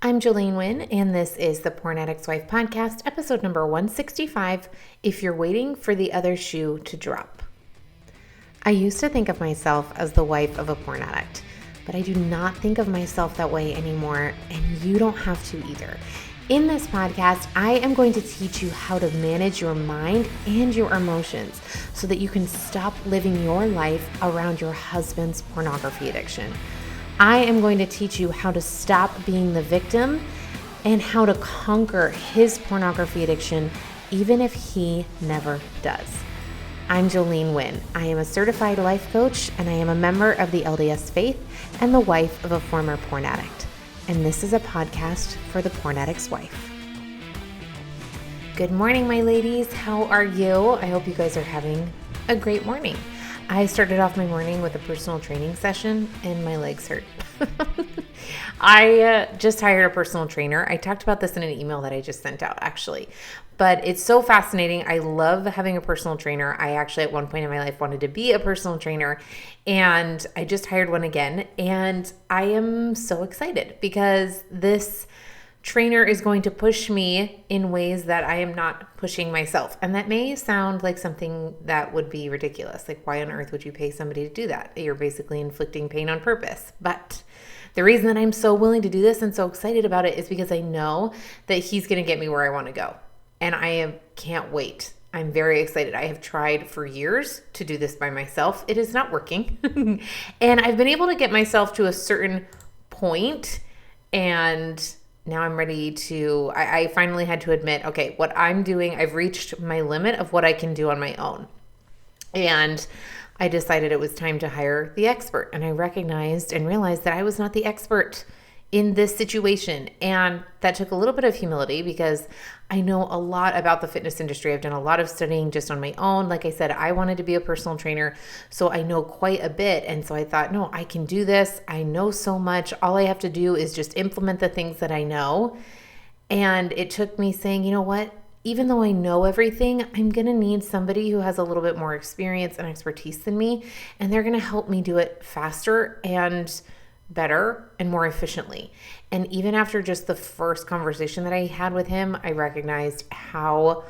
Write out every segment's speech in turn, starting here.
I'm Jolene Wynn, and this is the Porn Addict's Wife podcast, episode number 165, If You're Waiting for the Other Shoe to Drop. I used to think of myself as the wife of a porn addict, but I do not think of myself that way anymore, and you don't have to either. In this podcast, I am going to teach you how to manage your mind and your emotions so that you can stop living your life around your husband's pornography addiction. I am going to teach you how to stop being the victim and how to conquer his pornography addiction, even if he never does. I'm Jolene Wynn. I am a certified life coach, and I am a member of the LDS faith and the wife of a former porn addict. And this is a podcast for the Porn Addict's Wife. Good morning, my ladies. How are you? I hope you guys are having a great morning. I started off my morning with a personal training session and my legs hurt. I just hired a personal trainer. I talked about this in an email that I just sent out, actually. But it's so fascinating. I love having a personal trainer. I actually, at one point in my life, wanted to be a personal trainer. And I just hired one again. And I am so excited because this trainer is going to push me in ways that I am not pushing myself. And that may sound like something that would be ridiculous. Like, why on earth would you pay somebody to do that? You're basically inflicting pain on purpose. But the reason that I'm so willing to do this and so excited about it is because I know that he's going to get me where I want to go. And can't wait. I'm very excited. I have tried for years to do this by myself. It is not working. And I've been able to get myself to a certain point, and now I'm ready to, I finally had to admit, okay, what I'm doing, I've reached my limit of what I can do on my own. And I decided it was time to hire the expert. And I recognized and realized that I was not the expert in this situation. And that took a little bit of humility because I know a lot about the fitness industry. I've done a lot of studying just on my own. Like I said, I wanted to be a personal trainer, so I know quite a bit. And so I thought, no, I can do this. I know so much. All I have to do is just implement the things that I know. And it took me saying, you know what? Even though I know everything, I'm going to need somebody who has a little bit more experience and expertise than me. And they're going to help me do it faster and better and more efficiently. And even after just the first conversation that I had with him, I recognized how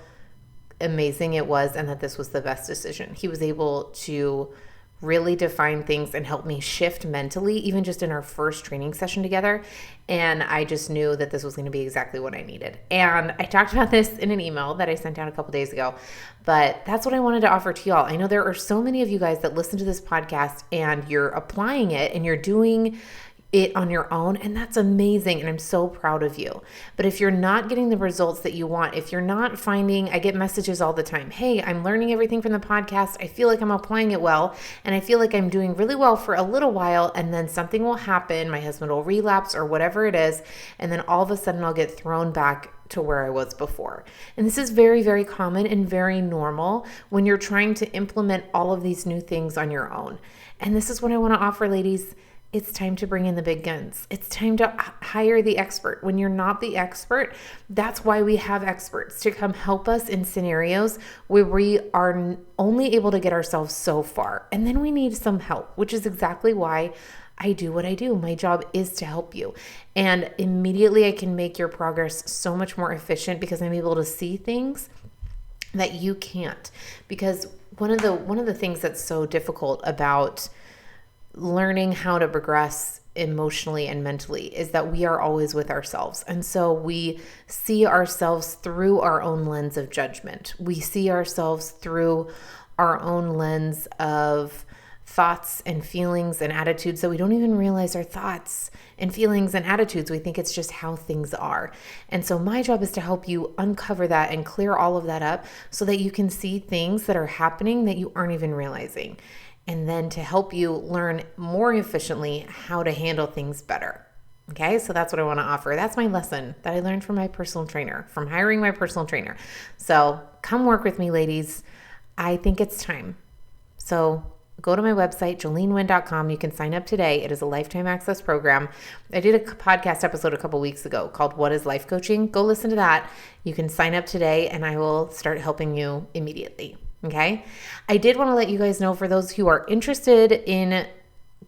amazing it was and that this was the best decision. He was able to really define things and help me shift mentally, even just in our first training session together. And I just knew that this was going to be exactly what I needed. And I talked about this in an email that I sent out a couple days ago, but that's what I wanted to offer to y'all. I know there are so many of you guys that listen to this podcast and you're applying it and you're doing it on your own, and that's amazing, and I'm so proud of you. But if you're not getting the results that you want, if you're not finding, I get messages all the time, hey, I'm learning everything from the podcast, I feel like I'm applying it well, and I feel like I'm doing really well for a little while, and then something will happen, my husband will relapse or whatever it is, and then all of a sudden I'll get thrown back to where I was before. And this is very, very common and very normal when you're trying to implement all of these new things on your own. And this is what I want to offer, ladies. It's time to bring in the big guns. It's time to hire the expert. When you're not the expert, that's why we have experts, to come help us in scenarios where we are only able to get ourselves so far. And then we need some help, which is exactly why I do what I do. My job is to help you. And immediately I can make your progress so much more efficient because I'm able to see things that you can't. Because one of the things that's so difficult about learning how to progress emotionally and mentally is that we are always with ourselves. And so we see ourselves through our own lens of judgment. We see ourselves through our own lens of thoughts and feelings and attitudes that we don't even realize are thoughts and feelings and attitudes. We think it's just how things are. And so my job is to help you uncover that and clear all of that up so that you can see things that are happening that you aren't even realizing. And then to help you learn more efficiently how to handle things better. Okay, so that's what I want to offer. That's my lesson that I learned from my personal trainer, from hiring my personal trainer. So come work with me, ladies. I think it's time. So go to my website, jolenewynn.com. You can sign up today. It is a lifetime access program. I did a podcast episode a couple weeks ago called What is Life Coaching? Go listen to that. You can sign up today and I will start helping you immediately. Okay. I did want to let you guys know, for those who are interested in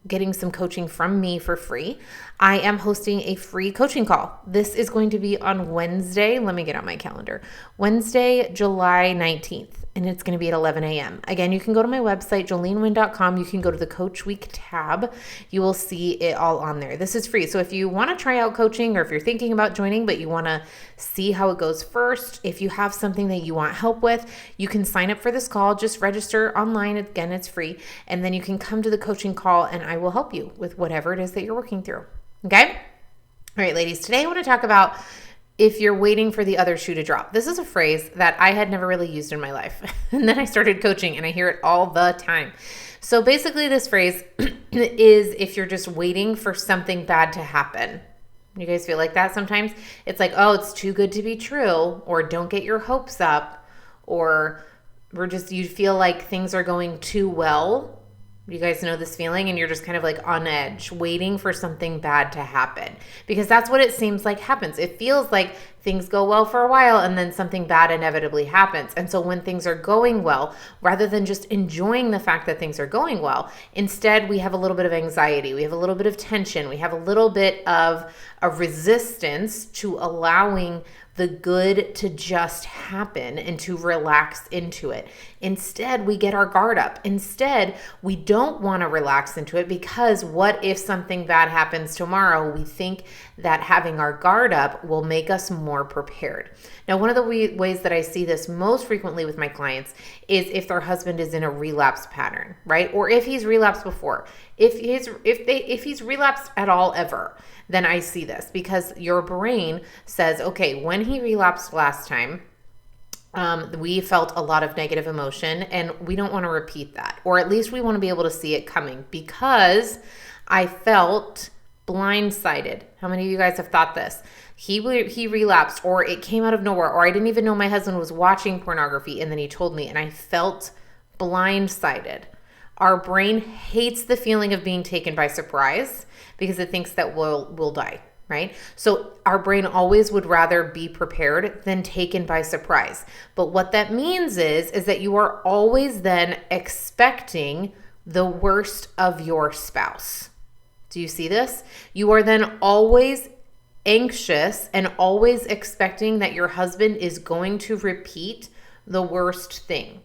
getting some coaching from me for free, I am hosting a free coaching call. This is going to be on Wednesday. Let me get on my calendar. Wednesday, July 19th. And it's going to be at 11 a.m. Again, you can go to my website, jolenewind.com. You can go to the Coach Week tab. You will see it all on there. This is free. So if you want to try out coaching, or if you're thinking about joining, but you want to see how it goes first, if you have something that you want help with, you can sign up for this call. Just register online. Again, it's free. And then you can come to the coaching call and I will help you with whatever it is that you're working through. Okay? All right, ladies, today I want to talk about if you're waiting for the other shoe to drop. This is a phrase that I had never really used in my life. And then I started coaching and I hear it all the time. So basically this phrase is if you're just waiting for something bad to happen. You guys feel like that sometimes? It's like, oh, it's too good to be true, or don't get your hopes up, or you feel like things are going too well. You guys know this feeling, and you're just kind of like on edge, waiting for something bad to happen, because that's what it seems like happens. It feels like things go well for a while and then something bad inevitably happens. And so when things are going well, rather than just enjoying the fact that things are going well, instead we have a little bit of anxiety, we have a little bit of tension, we have a little bit of a resistance to allowing the good to just happen and to relax into it. Instead, we get our guard up. Instead, we don't want to relax into it, because what if something bad happens tomorrow? We think that having our guard up will make us more prepared. Now, one of the ways that I see this most frequently with my clients is if their husband is in a relapse pattern, right? Or if he's relapsed before. If he's relapsed at all ever, then I see this, because your brain says, okay, when he relapsed last time, we felt a lot of negative emotion and we don't want to repeat that. Or at least we want to be able to see it coming, because I felt blindsided. How many of you guys have thought this? He relapsed, or it came out of nowhere, or I didn't even know my husband was watching pornography and then he told me and I felt blindsided. Our brain hates the feeling of being taken by surprise because it thinks that we'll die, right? So our brain always would rather be prepared than taken by surprise. But what that means is that you are always then expecting the worst of your spouse. Do you see this? You are then always anxious and always expecting that your husband is going to repeat the worst thing.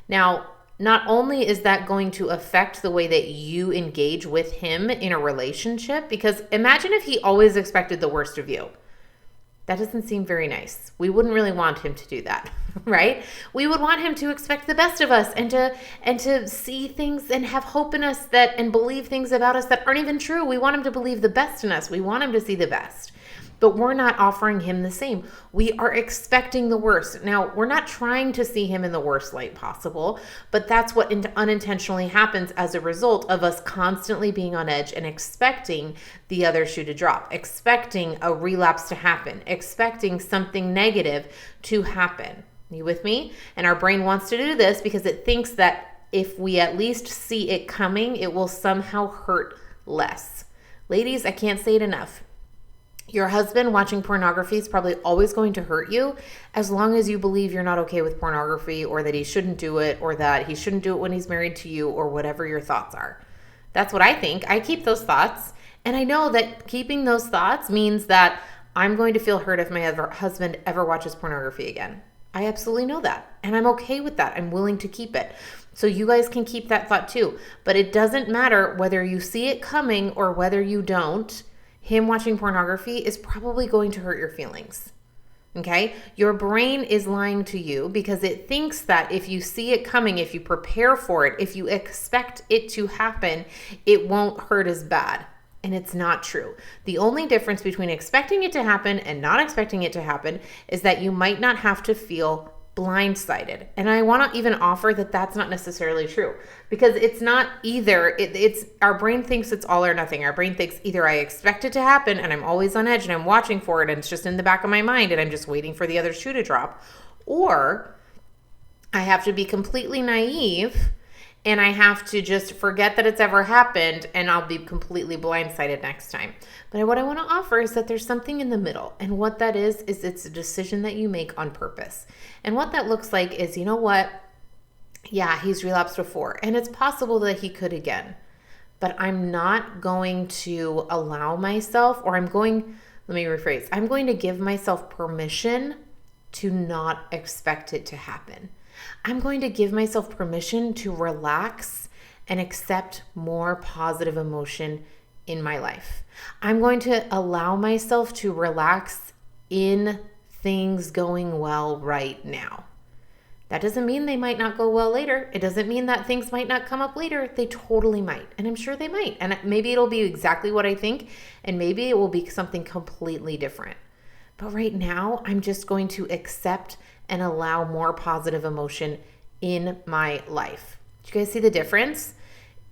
Now, not only is that going to affect the way that you engage with him in a relationship, because imagine if he always expected the worst of you. That doesn't seem very nice. We wouldn't really want him to do that, right? We would want him to expect the best of us and to see things and have hope in us and believe things about us that aren't even true. We want him to believe the best in us. We want him to see the best. But we're not offering him the same. We are expecting the worst. Now, we're not trying to see him in the worst light possible, but that's what unintentionally happens as a result of us constantly being on edge and expecting the other shoe to drop, expecting a relapse to happen, expecting something negative to happen. You with me? And our brain wants to do this because it thinks that if we at least see it coming, it will somehow hurt less. Ladies, I can't say it enough. Your husband watching pornography is probably always going to hurt you as long as you believe you're not okay with pornography, or that he shouldn't do it, or that he shouldn't do it when he's married to you, or whatever your thoughts are. That's what I think. I keep those thoughts, and I know that keeping those thoughts means that I'm going to feel hurt if my husband ever watches pornography again. I absolutely know that, and I'm okay with that. I'm willing to keep it. So you guys can keep that thought too. But it doesn't matter whether you see it coming or whether you don't. Him watching pornography is probably going to hurt your feelings. Okay? Your brain is lying to you because it thinks that if you see it coming, if you prepare for it, if you expect it to happen, it won't hurt as bad. And it's not true. The only difference between expecting it to happen and not expecting it to happen is that you might not have to feel blindsided. And I want to even offer that that's not necessarily true, because it's not either. It's our brain thinks it's all or nothing. Our brain thinks either I expect it to happen and I'm always on edge and I'm watching for it and it's just in the back of my mind and I'm just waiting for the other shoe to drop, or I have to be completely naive and I have to just forget that it's ever happened and I'll be completely blindsided next time. But what I want to offer is that there's something in the middle. And what that is it's a decision that you make on purpose. And what that looks like is, you know what? Yeah, he's relapsed before. And it's possible that he could again. but I'm not going to allow myself, or let me rephrase, I'm going to give myself permission to not expect it to happen. I'm going to give myself permission to relax and accept more positive emotion in my life. I'm going to allow myself to relax in things going well right now. That doesn't mean they might not go well later. It doesn't mean that things might not come up later. They totally might. And I'm sure they might. And maybe it'll be exactly what I think. And maybe it will be something completely different. But right now, I'm just going to accept and allow more positive emotion in my life. Do you guys see the difference?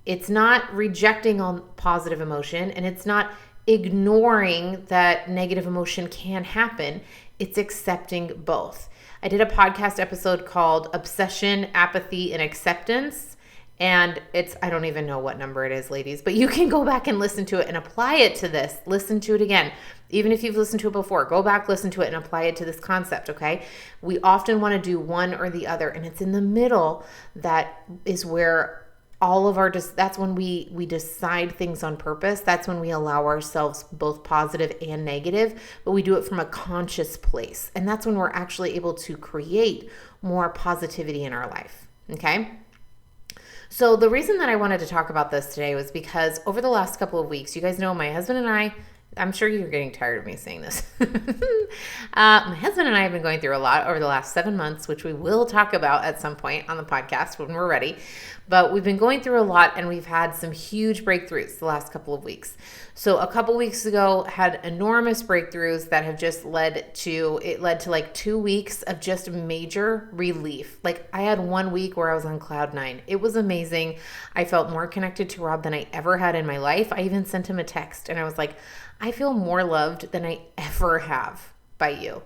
It's not rejecting all positive emotion, and it's not ignoring that negative emotion can happen. It's accepting both. I did a podcast episode called Obsession, Apathy, and Acceptance. And I don't even know what number it is, ladies, but you can go back and listen to it and apply it to this. Listen to it again. Even if you've listened to it before, go back, listen to it, and apply it to this concept, okay? We often want to do one or the other, and it's in the middle that is where that's when we decide things on purpose. That's when we allow ourselves both positive and negative, but we do it from a conscious place. And that's when we're actually able to create more positivity in our life, okay? So the reason that I wanted to talk about this today was because over the last couple of weeks, you guys know my husband and I'm sure you're getting tired of me saying this. My husband and I have been going through a lot over the last 7 months, which we will talk about at some point on the podcast when we're ready. But we've been going through a lot, and we've had some huge breakthroughs the last couple of weeks. So a couple weeks ago, had enormous breakthroughs that have just led to like 2 weeks of just major relief. Like I had 1 week where I was on cloud 9. It was amazing. I felt more connected to Rob than I ever had in my life. I even sent him a text, and I was like, I feel more loved than I ever have by you.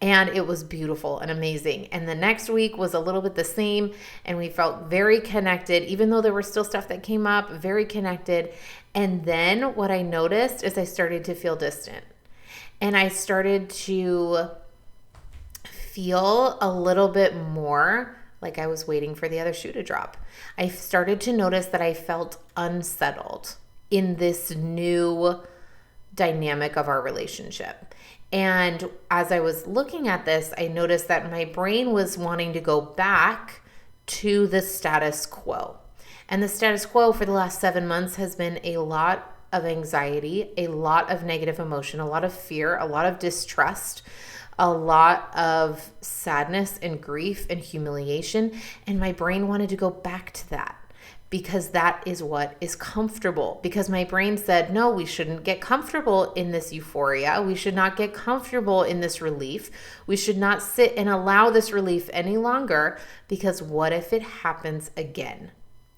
And it was beautiful and amazing. And the next week was a little bit the same, and we felt very connected, even though there was still stuff that came up, very connected. And then what I noticed is I started to feel distant. And I started to feel a little bit more like I was waiting for the other shoe to drop. I started to notice that I felt unsettled in this new dynamic of our relationship. And as I was looking at this, I noticed that my brain was wanting to go back to the status quo. And the status quo for the last 7 months has been a lot of anxiety, a lot of negative emotion, a lot of fear, a lot of distrust, a lot of sadness and grief and humiliation. And my brain wanted to go back to that, because that is what is comfortable. Because my brain said, no, we shouldn't get comfortable in this euphoria. We should not get comfortable in this relief. We should not sit and allow this relief any longer, because what if it happens again?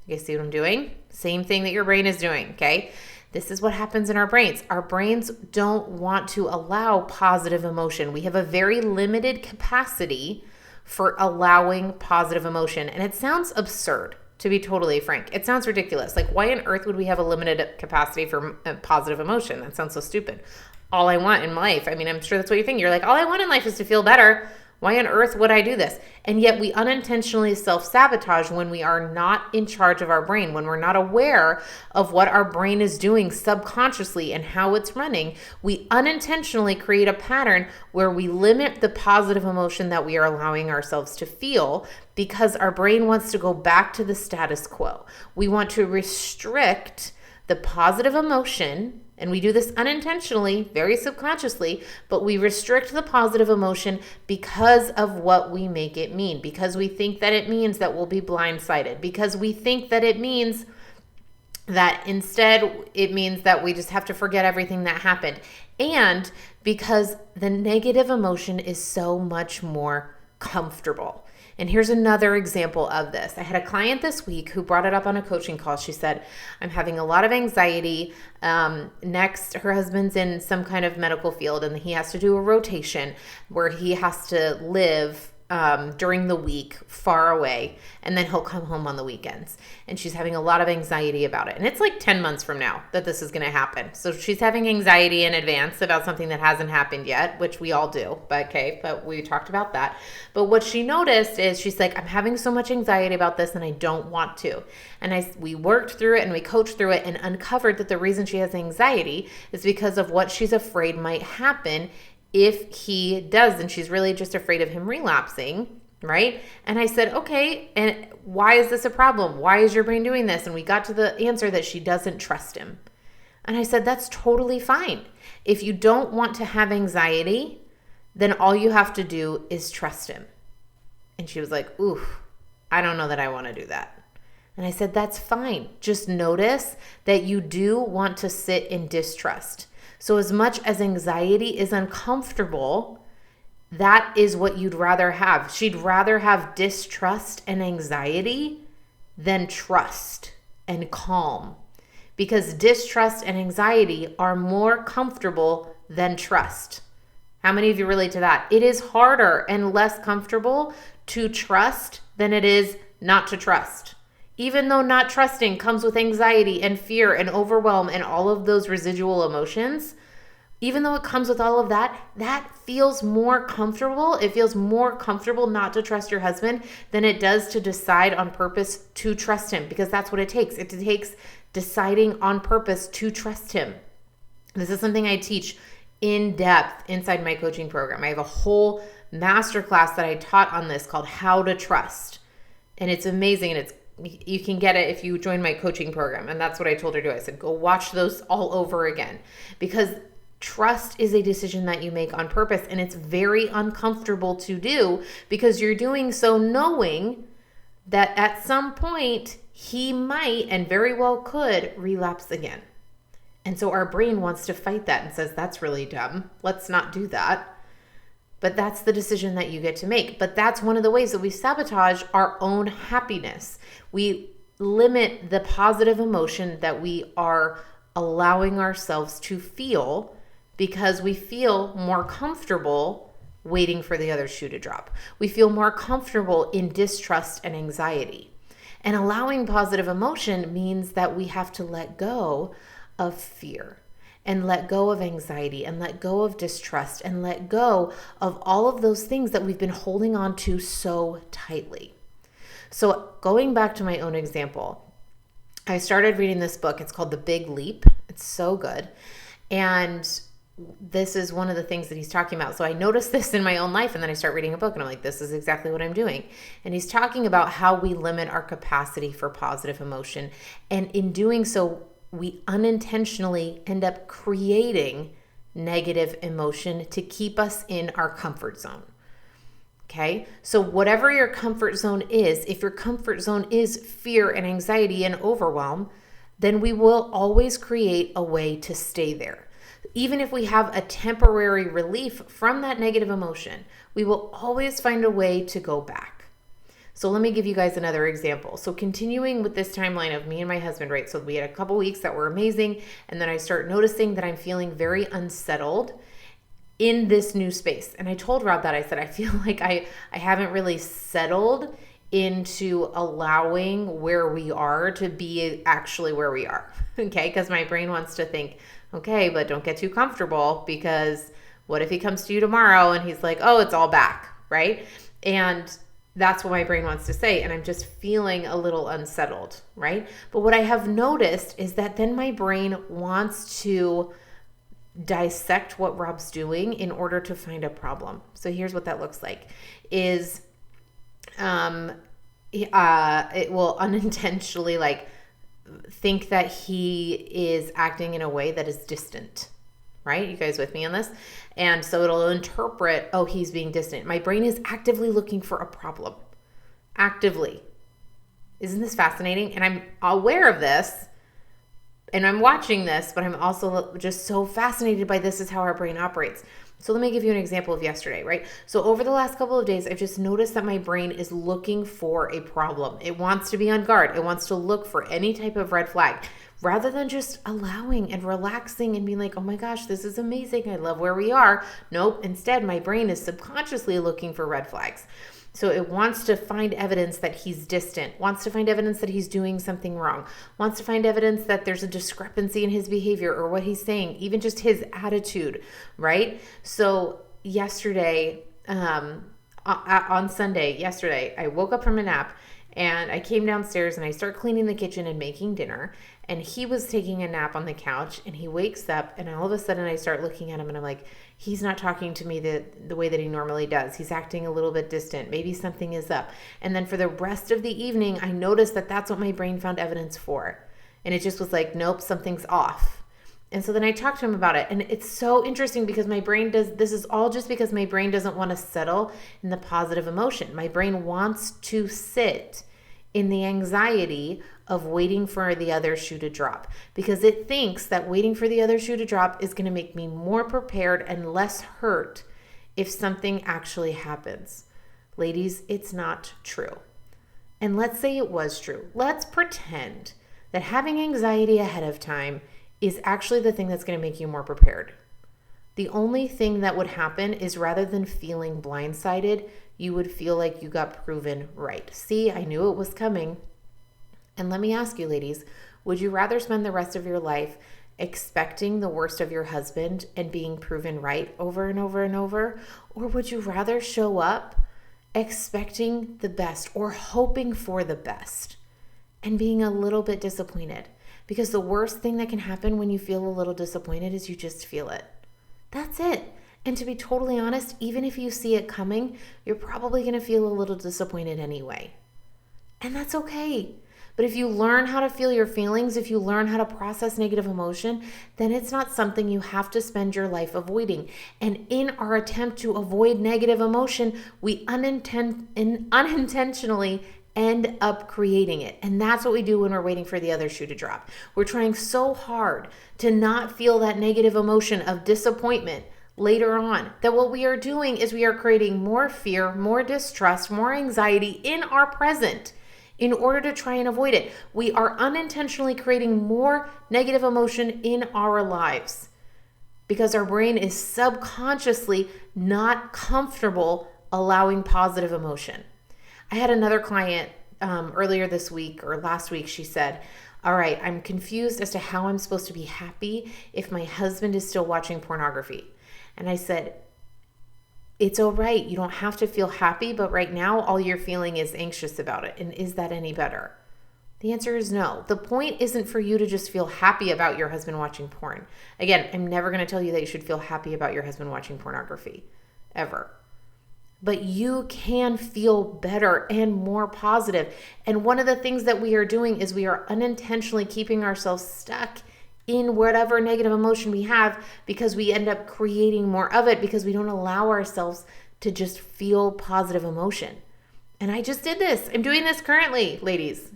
You guys see what I'm doing? Same thing that your brain is doing, okay? This is what happens in our brains. Our brains don't want to allow positive emotion. We have a very limited capacity for allowing positive emotion. And it sounds absurd, to be totally frank. It sounds ridiculous. Like, why on earth would we have a limited capacity for positive emotion? That sounds so stupid. All I want in life, I mean, I'm sure that's what you think. You're like, all I want in life is to feel better. Why on earth would I do this? And yet we unintentionally self-sabotage when we are not in charge of our brain, when we're not aware of what our brain is doing subconsciously and how it's running. We unintentionally create a pattern where we limit the positive emotion that we are allowing ourselves to feel, because our brain wants to go back to the status quo. We want to restrict the positive emotion. And we do this unintentionally, very subconsciously, but we restrict the positive emotion because of what we make it mean, because we think that it means that we'll be blindsided, because we think that it means that instead it means that we just have to forget everything that happened. And because the negative emotion is so much more comfortable. And here's another example of this. I had a client this week who brought it up on a coaching call. She said, I'm having a lot of anxiety. Next, her husband's in some kind of medical field, and he has to do a rotation where he has to live during the week far away, and then he'll come home on the weekends. And she's having a lot of anxiety about it. And it's like 10 months from now that this is going to happen. So she's having anxiety in advance about something that hasn't happened yet, which we all do. But we talked about that. But what she noticed is she's like, I'm having so much anxiety about this and I don't want to. And we worked through it and we coached through it and uncovered that the reason she has anxiety is because of what she's afraid might happen if he does, and she's really just afraid of him relapsing, right? And I said, okay, and why is this a problem? Why is your brain doing this? And we got to the answer that she doesn't trust him. And I said, that's totally fine. If you don't want to have anxiety, then all you have to do is trust him. And she was like, ooh, I don't know that I want to do that. And I said, that's fine. Just notice that you do want to sit in distrust. So as much as anxiety is uncomfortable, that is what you'd rather have. She'd rather have distrust and anxiety than trust and calm, because distrust and anxiety are more comfortable than trust. How many of you relate to that? It is harder and less comfortable to trust than it is not to trust. Even though not trusting comes with anxiety and fear and overwhelm and all of those residual emotions, even though it comes with all of that, that feels more comfortable. It feels more comfortable not to trust your husband than it does to decide on purpose to trust him, because that's what it takes. It takes deciding on purpose to trust him. This is something I teach in depth inside my coaching program. I have a whole masterclass that I taught on this called How to Trust. And it's amazing. And you can get it if you join my coaching program. And that's what I told her to do. I said, go watch those all over again, because trust is a decision that you make on purpose, and it's very uncomfortable to do because you're doing so knowing that at some point he might and very well could relapse again. And so our brain wants to fight that and says, that's really dumb. Let's not do that. But that's the decision that you get to make. But that's one of the ways that we sabotage our own happiness. We limit the positive emotion that we are allowing ourselves to feel because we feel more comfortable waiting for the other shoe to drop. We feel more comfortable in distrust and anxiety. And allowing positive emotion means that we have to let go of fear and let go of anxiety and let go of distrust and let go of all of those things that we've been holding on to so tightly. So going back to my own example, I started reading this book. It's called The Big Leap. It's so good. And this is one of the things that he's talking about. So I noticed this in my own life, and then I start reading a book and I'm like, this is exactly what I'm doing. And he's talking about how we limit our capacity for positive emotion. And in doing so, we unintentionally end up creating negative emotion to keep us in our comfort zone. Okay? So whatever your comfort zone is, if your comfort zone is fear and anxiety and overwhelm, then we will always create a way to stay there. Even if we have a temporary relief from that negative emotion, we will always find a way to go back. So let me give you guys another example. So continuing with this timeline of me and my husband, right? So we had a couple weeks that were amazing. And then I start noticing that I'm feeling very unsettled in this new space. And I told Rob that. I said, I feel like I haven't really settled into allowing where we are to be actually where we are. Okay? Because my brain wants to think, okay, but don't get too comfortable, because what if he comes to you tomorrow and he's like, oh, it's all back, right? And that's what my brain wants to say. And I'm just feeling a little unsettled, right? But what I have noticed is that then my brain wants to dissect what Rob's doing in order to find a problem. So here's what that looks like is it will unintentionally think that he is acting in a way that is distant, right? You guys with me on this? And so it'll interpret, oh, he's being distant. My brain is actively looking for a problem. Actively. Isn't this fascinating? And I'm aware of this and I'm watching this, but I'm also just so fascinated by this is how our brain operates. So let me give you an example of yesterday, right? So over the last couple of days, I've just noticed that my brain is looking for a problem. It wants to be on guard. It wants to look for any type of red flag. rather than just allowing and relaxing and being like, oh my gosh, this is amazing. I love where we are. Nope. Instead, my brain is subconsciously looking for red flags. So it wants to find evidence that he's distant, wants to find evidence that he's doing something wrong, wants to find evidence that there's a discrepancy in his behavior or what he's saying, even just his attitude, right? So yesterday, on Sunday, yesterday, I woke up from a nap and I came downstairs and I start cleaning the kitchen and making dinner. And he was taking a nap on the couch and he wakes up and all of a sudden I start looking at him and I'm like, he's not talking to me the way that he normally does. He's acting a little bit distant. Maybe something is up. And then for the rest of the evening, I noticed that that's what my brain found evidence for. And it just was like, nope, something's off. And so then I talked to him about it. And it's so interesting because this is all just because my brain doesn't want to settle in the positive emotion. My brain wants to sit in the anxiety of waiting for the other shoe to drop because it thinks that waiting for the other shoe to drop is going to make me more prepared and less hurt if something actually happens. Ladies, it's not true. And let's say it was true. Let's pretend that having anxiety ahead of time is actually the thing that's going to make you more prepared. The only thing that would happen is rather than feeling blindsided, you would feel like you got proven right. See, I knew it was coming. And let me ask you, ladies, would you rather spend the rest of your life expecting the worst of your husband and being proven right over and over and over? Or would you rather show up expecting the best or hoping for the best and being a little bit disappointed? Because the worst thing that can happen when you feel a little disappointed is you just feel it. That's it. And to be totally honest, even if you see it coming, you're probably going to feel a little disappointed anyway. And that's okay. But if you learn how to feel your feelings, if you learn how to process negative emotion, then it's not something you have to spend your life avoiding. And in our attempt to avoid negative emotion, we unintentionally end up creating it. And that's what we do when we're waiting for the other shoe to drop. We're trying so hard to not feel that negative emotion of disappointment later on, that what we are doing is we are creating more fear, more distrust, more anxiety in our present in order to try and avoid it. We are unintentionally creating more negative emotion in our lives because our brain is subconsciously not comfortable allowing positive emotion. I had another client earlier this week or last week. She said, all right, I'm confused as to how I'm supposed to be happy if my husband is still watching pornography. And I said, it's all right. You don't have to feel happy, but right now all you're feeling is anxious about it. And is that any better? The answer is no. The point isn't for you to just feel happy about your husband watching porn. Again, I'm never going to tell you that you should feel happy about your husband watching pornography, ever. But you can feel better and more positive. And one of the things that we are doing is we are unintentionally keeping ourselves stuck in whatever negative emotion we have because we end up creating more of it because we don't allow ourselves to just feel positive emotion. And I just did this. I'm doing this currently, ladies.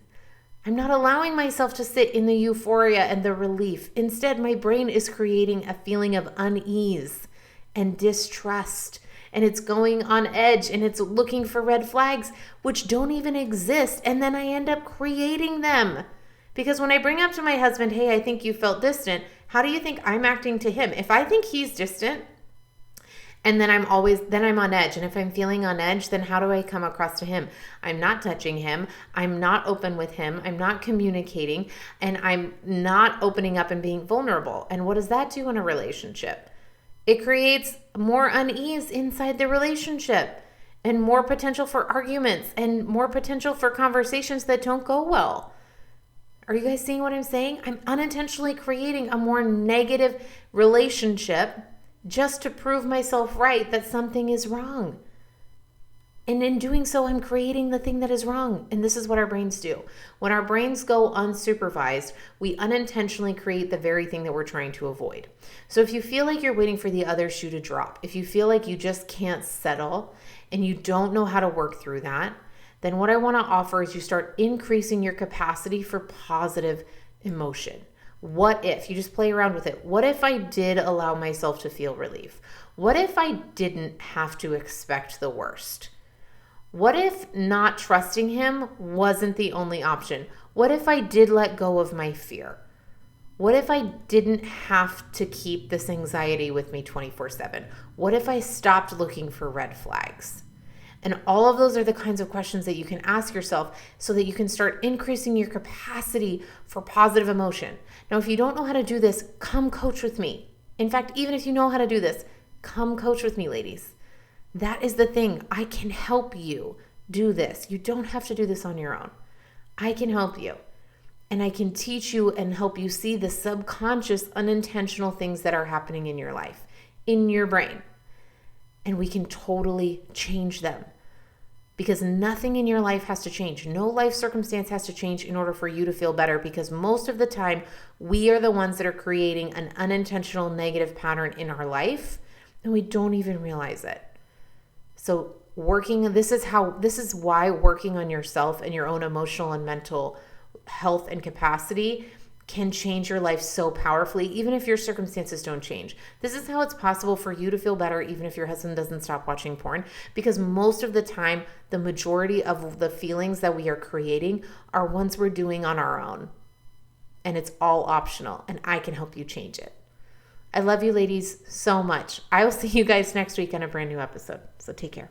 I'm not allowing myself to sit in the euphoria and the relief. Instead, my brain is creating a feeling of unease and distrust. And it's going on edge and it's looking for red flags, which don't even exist. And then I end up creating them. Because when I bring up to my husband, hey, I think you felt distant, how do you think I'm acting to him? If I think he's distant, and then I'm on edge. And if I'm feeling on edge, then how do I come across to him? I'm not touching him. I'm not open with him. I'm not communicating. And I'm not opening up and being vulnerable. And what does that do in a relationship? It creates more unease inside the relationship and more potential for arguments and more potential for conversations that don't go well. Are you guys seeing what I'm saying? I'm unintentionally creating a more negative relationship just to prove myself right that something is wrong. And in doing so, I'm creating the thing that is wrong. And this is what our brains do. When our brains go unsupervised, we unintentionally create the very thing that we're trying to avoid. So if you feel like you're waiting for the other shoe to drop, if you feel like you just can't settle and you don't know how to work through that, then what I want to offer is you start increasing your capacity for positive emotion. What if, you just play around with it. What if I did allow myself to feel relief? What if I didn't have to expect the worst? What if not trusting him wasn't the only option? What if I did let go of my fear? What if I didn't have to keep this anxiety with me 24/7? What if I stopped looking for red flags? And all of those are the kinds of questions that you can ask yourself so that you can start increasing your capacity for positive emotion. Now, if you don't know how to do this, come coach with me. In fact, even if you know how to do this, come coach with me, ladies. That is the thing. I can help you do this. You don't have to do this on your own. I can help you. And I can teach you and help you see the subconscious, unintentional things that are happening in your life, in your brain. And we can totally change them. Because nothing in your life has to change. No life circumstance has to change in order for you to feel better, because most of the time we are the ones that are creating an unintentional negative pattern in our life and we don't even realize it. So this is why working on yourself and your own emotional and mental health and capacity can change your life so powerfully, even if your circumstances don't change. This is how it's possible for you to feel better even if your husband doesn't stop watching porn, because most of the time, the majority of the feelings that we are creating are ones we're doing on our own. And it's all optional, and I can help you change it. I love you ladies so much. I will see you guys next week on a brand new episode. So take care.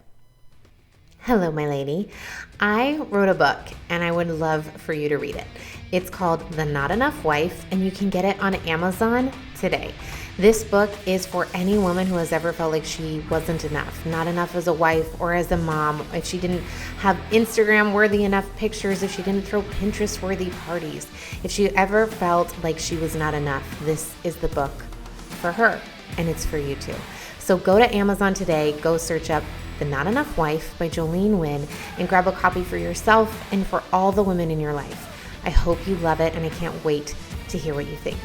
Hello, my lady. I wrote a book and I would love for you to read it. It's called The Not Enough Wife, and you can get it on Amazon today. This book is for any woman who has ever felt like she wasn't enough, not enough as a wife or as a mom, if she didn't have Instagram-worthy enough pictures, if she didn't throw Pinterest-worthy parties, if she ever felt like she was not enough, this is the book for her, and it's for you too. So go to Amazon today, go search up The Not Enough Wife by Jolene Wynn, and grab a copy for yourself and for all the women in your life. I hope you love it, and I can't wait to hear what you think.